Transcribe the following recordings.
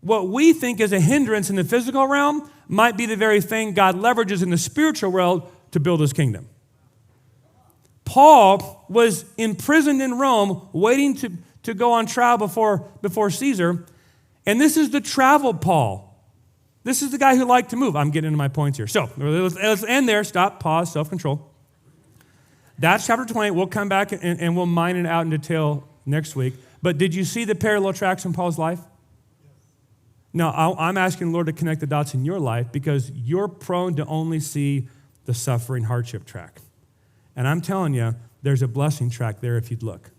What we think is a hindrance in the physical realm might be the very thing God leverages in the spiritual world to build his kingdom. Paul was imprisoned in Rome, waiting to go on trial before Caesar. And this is the travel Paul. This is the guy who liked to move. I'm getting into my points here. So let's end there. Stop, pause, self-control. That's chapter 20. We'll come back and we'll mine it out in detail next week. But did you see the parallel tracks in Paul's life? Now, I'm asking the Lord to connect the dots in your life because you're prone to only see the suffering hardship track. And I'm telling you, there's a blessing track there if you'd look.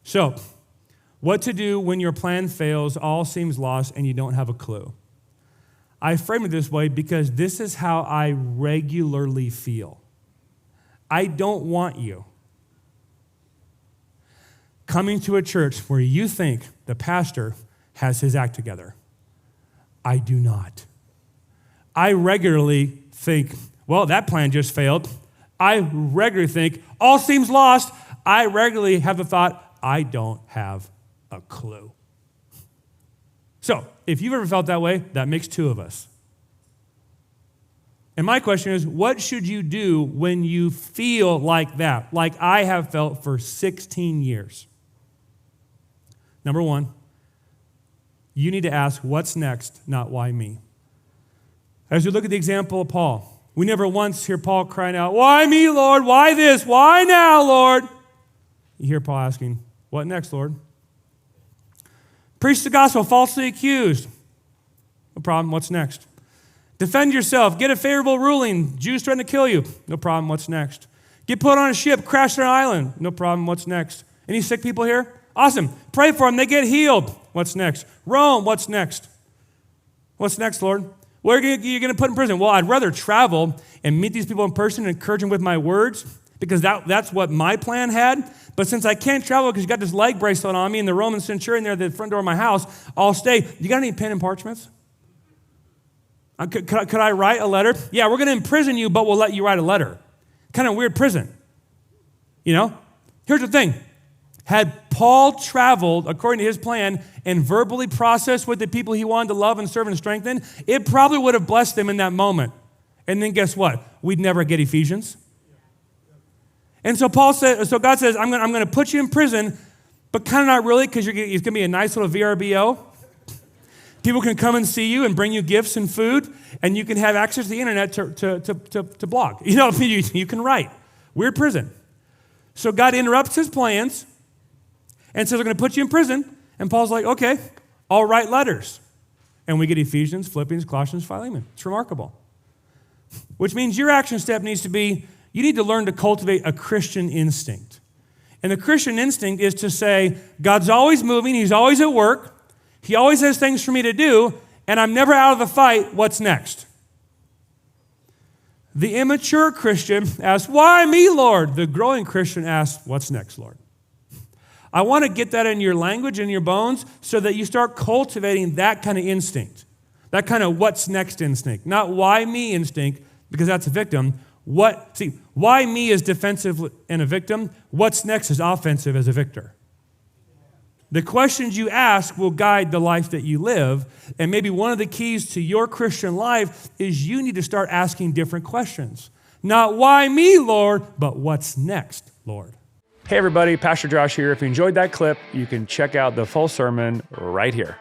So, what to do when your plan fails, all seems lost, and you don't have a clue. I frame it this way because this is how I regularly feel. I don't want you coming to a church where you think the pastor has his act together. I do not. I regularly think, well, that plan just failed. I regularly think, all seems lost. I regularly have the thought, I don't have a clue. So, if you've ever felt that way, that makes two of us. And my question is, what should you do when you feel like that, like I have felt for 16 years? Number one, you need to ask, what's next, not why me? As we look at the example of Paul, we never once hear Paul crying out, why me, Lord? Why this? Why now, Lord? You hear Paul asking, what next, Lord? Preach the gospel, falsely accused. No problem, what's next? Defend yourself, get a favorable ruling. Jews trying to kill you. No problem, what's next? Get put on a ship, crash on an island. No problem, what's next? Any sick people here? Awesome. Pray for them, they get healed. What's next? Rome, what's next? What's next, Lord? Where are you going to put in prison? Well, I'd rather travel and meet these people in person and encourage them with my words because that's what my plan had. But since I can't travel because you got this leg bracelet on me and the Roman centurion there at the front door of my house, I'll stay. You got any pen and parchments? Could I write a letter? Yeah, we're going to imprison you, but we'll let you write a letter. Kind of weird prison. You know? Here's the thing. Had Paul traveled according to his plan and verbally processed with the people he wanted to love and serve and strengthen, it probably would have blessed them in that moment. And then guess what? We'd never get Ephesians. And so God says, I'm going to put you in prison, but kind of not really because it's going to be a nice little VRBO. People can come and see you and bring you gifts and food, and you can have access to the internet to blog. You know, you can write. Weird prison. So God interrupts his plans and says, I'm going to put you in prison. And Paul's like, okay, I'll write letters. And we get Ephesians, Philippians, Colossians, Philemon. It's remarkable. Which means your action step needs to be, you need to learn to cultivate a Christian instinct. And the Christian instinct is to say, God's always moving, he's always at work, he always has things for me to do, and I'm never out of the fight, what's next? The immature Christian asks, why me, Lord? The growing Christian asks, what's next, Lord? I want to get that in your language and your bones so that you start cultivating that kind of instinct, that kind of what's next instinct, not why me instinct, because that's a victim. Why me is defensive and a victim. What's next is offensive as a victor. The questions you ask will guide the life that you live, and maybe one of the keys to your Christian life is you need to start asking different questions. Not why me, Lord, but what's next, Lord? Hey everybody, Pastor Josh here. If you enjoyed that clip, you can check out the full sermon right here.